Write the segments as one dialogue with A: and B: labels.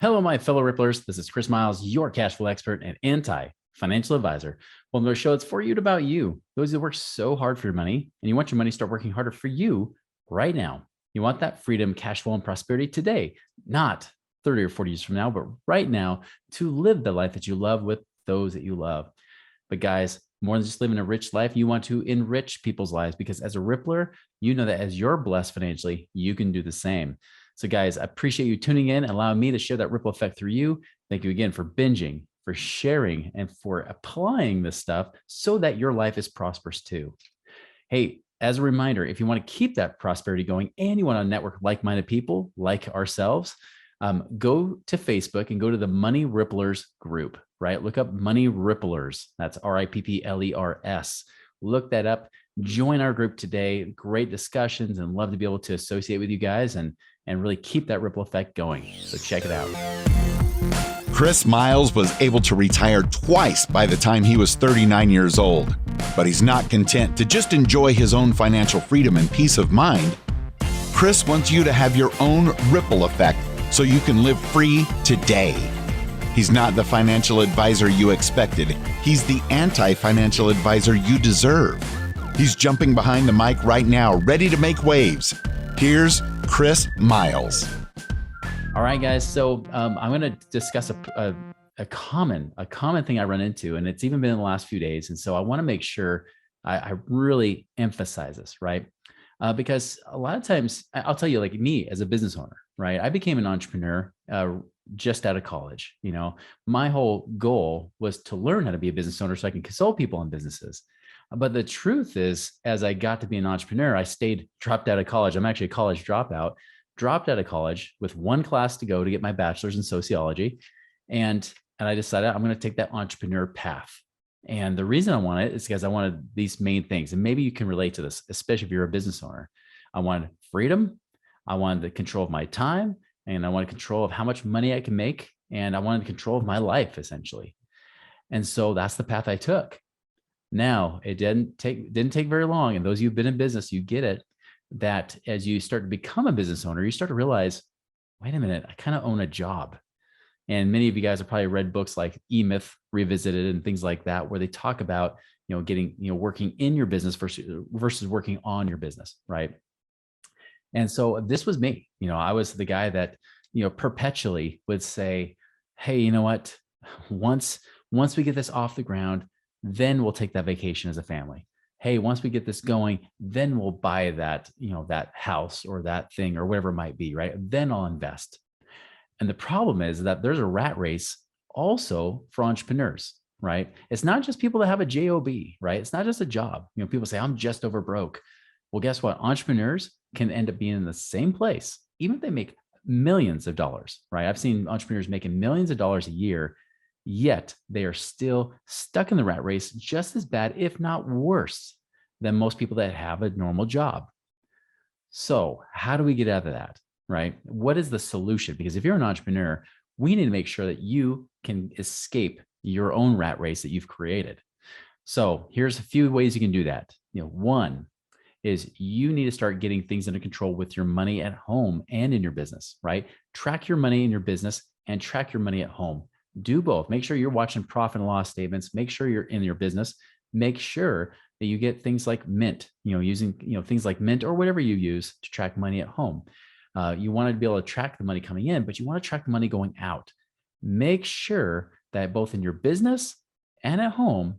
A: Hello, my fellow Ripplers. This is Chris Miles, your cash flow expert and anti-financial advisor. Welcome to our show. It's for you, about you. Those that work so hard for your money, and you want your money to start working harder for you right now. You want that freedom, cash flow, and prosperity today, not 30 or 40 years from now, but right now, to live the life that you love with those that you love. But guys, more than just living a rich life, you want to enrich people's lives, because as a Rippler, you know that as you're blessed financially, you can do the same. So guys, I appreciate you tuning in and allowing me to share that ripple effect through you. Thank you again for binging, for sharing, and for applying this stuff so that your life is prosperous too. Hey, as a reminder, if you want to keep that prosperity going and you want to network like-minded people like ourselves, go to Facebook and go to the Money Ripplers group, right? Look up Money Ripplers. That's RIPPLERS. Look that up. Join our group today. Great discussions, and love to be able to associate with you guys and really keep that ripple effect going. So check it out.
B: Chris Miles was able to retire twice by the time he was 39 years old, but he's not content to just enjoy his own financial freedom and peace of mind. Chris wants you to have your own ripple effect so you can live free today. He's not the financial advisor you expected. He's the anti-financial advisor you deserve. He's jumping behind the mic right now, ready to make waves. Here's Chris Miles.
A: All right, guys. So I'm going to discuss a common thing I run into, and it's even been in the last few days. And so I want to make sure I really emphasize this, right? Because a lot of times, I'll tell you, like me as a business owner, right? I became an entrepreneur just out of college. You know, my whole goal was to learn how to be a business owner so I can consult people on businesses. But the truth is, as I got to be an entrepreneur, I dropped out of college. I'm actually a college dropout, dropped out of college with one class to go to get my bachelor's in sociology. And I decided I'm going to take that entrepreneur path. And the reason I want it is because I wanted these main things. And maybe you can relate to this, especially if you're a business owner. I wanted freedom. I wanted the control of my time, and I wanted control of how much money I can make. And I wanted control of my life, essentially. And so that's the path I took. Now, it didn't take very long. And those of you who've been in business, you get it, that as you start to become a business owner, you start to realize, wait a minute, I kind of own a job. And many of you guys have probably read books like E-Myth Revisited and things like that, where they talk about, working in your business versus working on your business, right? And so this was me. I was the guy that, perpetually would say, hey, you know what? Once we get this off the ground, then we'll take that vacation as a family. Hey, once we get this going, then we'll buy that, that house or that thing or whatever it might be, right? Then I'll invest. And the problem is that there's a rat race also for entrepreneurs, right? It's not just people that have a job, right? It's not just a job. People say, I'm just over broke. Well, guess what? Entrepreneurs can end up being in the same place, even if they make millions of dollars, right? I've seen entrepreneurs making millions of dollars a year, yet they are still stuck in the rat race just as bad, if not worse, than most people that have a normal job. So how do we get out of that, right? What is the solution? Because if you're an entrepreneur, we need to make sure that you can escape your own rat race that you've created. So here's a few ways you can do that. One is you need to start getting things under control with your money at home and in your business, right? Track your money in your business and track your money at home. Do both. Make sure you're watching profit and loss statements. Make sure you're in your business. Make sure that you get things like Mint, using, things like Mint or whatever you use to track money at home. You want to be able to track the money coming in, but you want to track the money going out. Make sure that both in your business and at home,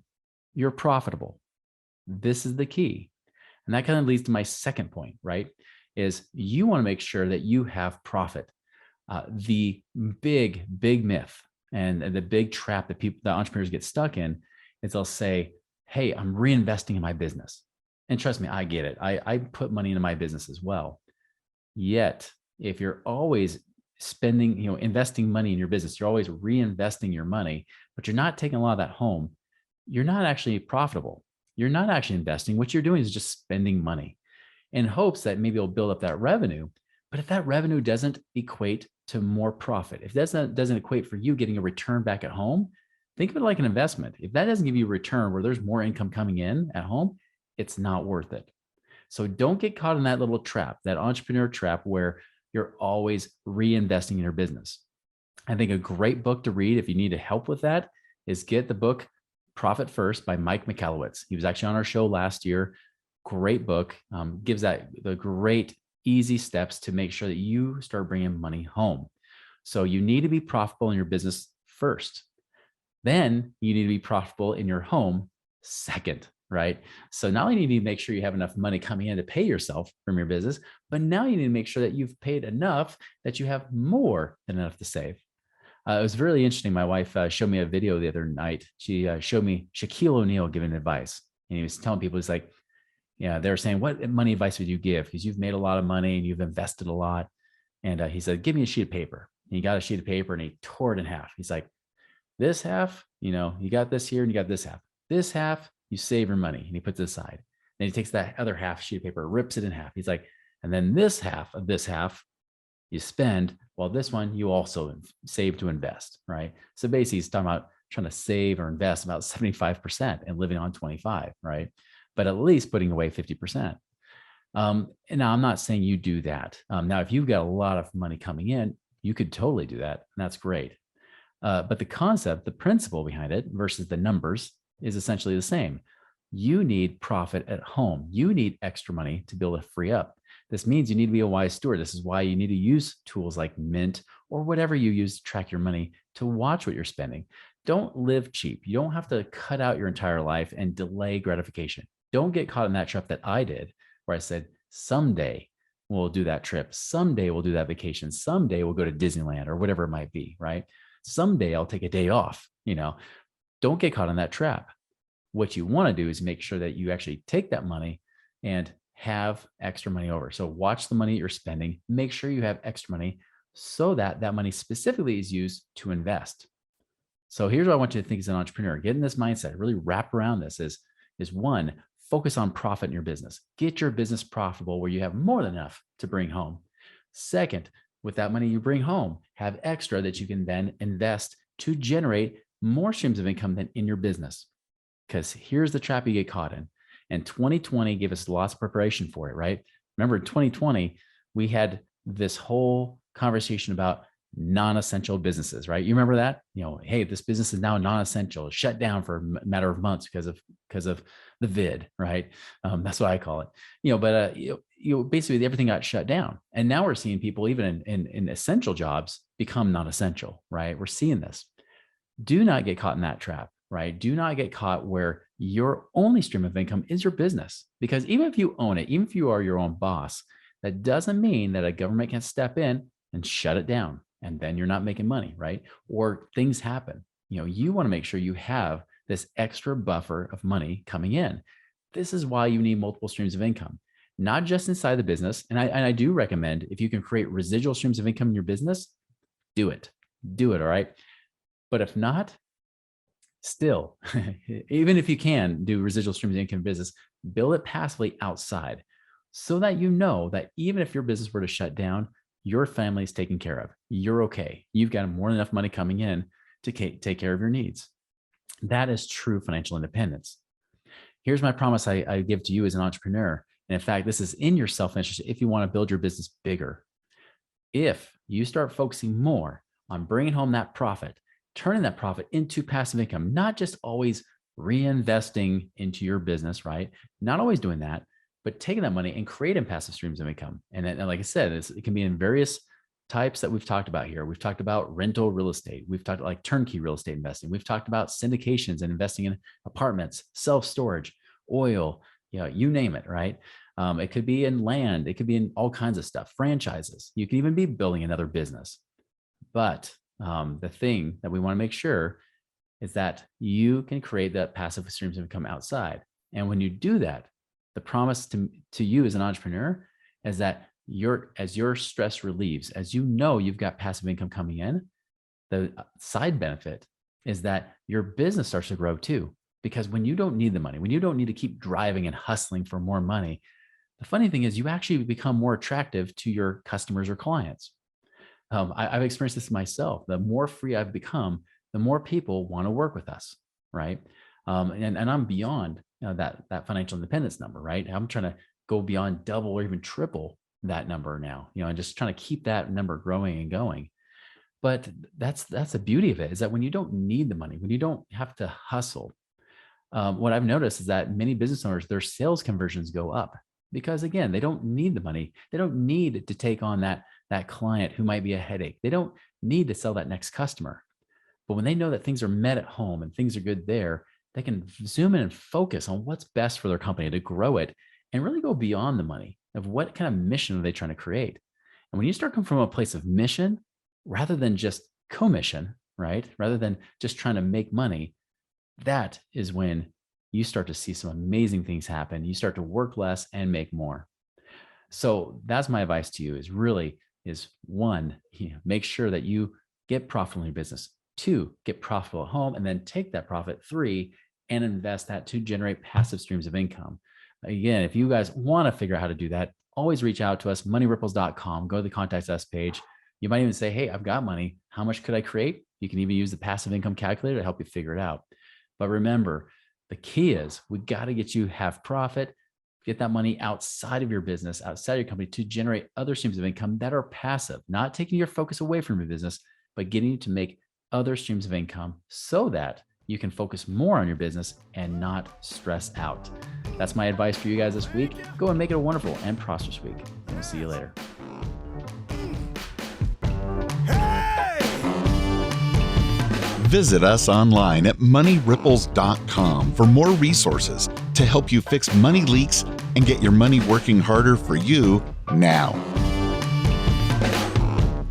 A: you're profitable. This is the key. And that kind of leads to my second point, right? Is you want to make sure that you have profit. The big myth and the big trap that entrepreneurs get stuck in is they'll say, hey, I'm reinvesting in my business. And trust me, I get it. I put money into my business as well. Yet, if you're always spending, investing money in your business, you're always reinvesting your money, but you're not taking a lot of that home, you're not actually profitable. You're not actually investing. What you're doing is just spending money in hopes that maybe it'll build up that revenue. But if that revenue doesn't equate to more profit, if that doesn't equate for you getting a return back at home, think of it like an investment. If that doesn't give you a return where there's more income coming in at home, it's not worth it. So don't get caught in that little trap, that entrepreneur trap where you're always reinvesting in your business. I think a great book to read if you need help with that is get the book Profit First by Mike Michalowicz. He was actually on our show last year. Great book. Gives that the great easy steps to make sure that you start bringing money home. So you need to be profitable in your business first. Then you need to be profitable in your home second, right? So not only do you need to make sure you have enough money coming in to pay yourself from your business, but now you need to make sure that you've paid enough that you have more than enough to save. It was really interesting. My wife showed me a video the other night. She showed me Shaquille O'Neal giving advice. And he was telling people, he's like, yeah, they were saying, what money advice would you give? Because you've made a lot of money and you've invested a lot. And he said, give me a sheet of paper. And he got a sheet of paper and he tore it in half. He's like, this half, you got this here and you got this half. This half, you save your money. And he puts it aside. Then he takes that other half sheet of paper, rips it in half. He's like, and then this half of this half, you spend, while this one you also save to invest, right? So basically he's talking about trying to save or invest about 75% and living on 25, right? But at least putting away 50%. And now I'm not saying you do that. Now, if you've got a lot of money coming in, you could totally do that. And that's great. But the concept, the principle behind it versus the numbers is essentially the same. You need profit at home. You need extra money to be able to free up. This means you need to be a wise steward. This is why you need to use tools like Mint or whatever you use to track your money to watch what you're spending. Don't live cheap. You don't have to cut out your entire life and delay gratification. Don't get caught in that trap that I did, where I said, someday we'll do that trip. Someday we'll do that vacation. Someday we'll go to Disneyland or whatever it might be, right? Someday I'll take a day off. Don't get caught in that trap. What you want to do is make sure that you actually take that money and have extra money over. So watch the money you're spending, make sure you have extra money so that that money specifically is used to invest. So here's what I want you to think as an entrepreneur. Get in this mindset, really wrap around this is one, focus on profit in your business. Get your business profitable where you have more than enough to bring home. Second, with that money you bring home, have extra that you can then invest to generate more streams of income than in your business. Because here's the trap you get caught in. And 2020 gave us lots of preparation for it, right? Remember, in 2020, we had this whole conversation about non-essential businesses, right? You remember that? Hey, this business is now non-essential, shut down for a matter of months because of the vid, right? That's what I call it. But basically everything got shut down, and now we're seeing people even in essential jobs become non-essential, right? We're seeing this. Do not get caught in that trap, right? Do not get caught where your only stream of income is your business, because even if you own it, even if you are your own boss, that doesn't mean that a government can step in and shut it down. And then you're not making money, right? Or things happen. You want to make sure you have this extra buffer of money coming in. This is why you need multiple streams of income, not just inside the business. And I do recommend, if you can create residual streams of income in your business, do it. All right. But if not, still, even if you can do residual streams of income in business, build it passively outside so that you know that even if your business were to shut down, your family is taken care of. You're okay. You've got more than enough money coming in to take care of your needs. That is true financial independence. Here's my promise I give to you as an entrepreneur. And in fact, this is in your self-interest if you want to build your business bigger. If you start focusing more on bringing home that profit, turning that profit into passive income, not just always reinvesting into your business, right? Not always doing that, but taking that money and creating passive streams of income. And like I said, it can be in various types that we've talked about here. We've talked about rental real estate. We've talked like turnkey real estate investing. We've talked about syndications and investing in apartments, self-storage, oil, you name it, right? It could be in land. It could be in all kinds of stuff, franchises. You can even be building another business. But the thing that we want to make sure is that you can create that passive streams of income outside. And when you do that, the promise to you as an entrepreneur is that as your stress relieves, as you've got passive income coming in, the side benefit is that your business starts to grow too. Because when you don't need the money, when you don't need to keep driving and hustling for more money, the funny thing is you actually become more attractive to your customers or clients. I've experienced this myself. The more free I've become, the more people want to work with us, right? And I'm beyond that financial independence number, right? I'm trying to go beyond double or even triple that number now, and just trying to keep that number growing and going. But that's the beauty of it, is that when you don't need the money, when you don't have to hustle, what I've noticed is that many business owners, their sales conversions go up because, again, they don't need the money. They don't need to take on that client who might be a headache. They don't need to sell that next customer. But when they know that things are met at home and things are good there, they can zoom in and focus on what's best for their company to grow it and really go beyond the money of what kind of mission are they trying to create. And when you start coming from a place of mission rather than just commission, right? Rather than just trying to make money, that is when you start to see some amazing things happen. You start to work less and make more. So that's my advice to you, is one, make sure that you get profitable in your business. Two, get profitable at home, and then take that profit. Three, and invest that to generate passive streams of income. Again, if you guys want to figure out how to do that, always reach out to us, moneyripples.com. Go to the contact us page. You might even say, hey, I've got money. How much could I create? You can even use the passive income calculator to help you figure it out. But remember, the key is we got to get you half profit, get that money outside of your business, outside of your company, to generate other streams of income that are passive, not taking your focus away from your business, but getting you to make other streams of income so that you can focus more on your business and not stress out. That's my advice for you guys this week. Go and make it a wonderful and prosperous week. And we'll see you later.
B: Visit us online at moneyripples.com for more resources to help you fix money leaks and get your money working harder for you now.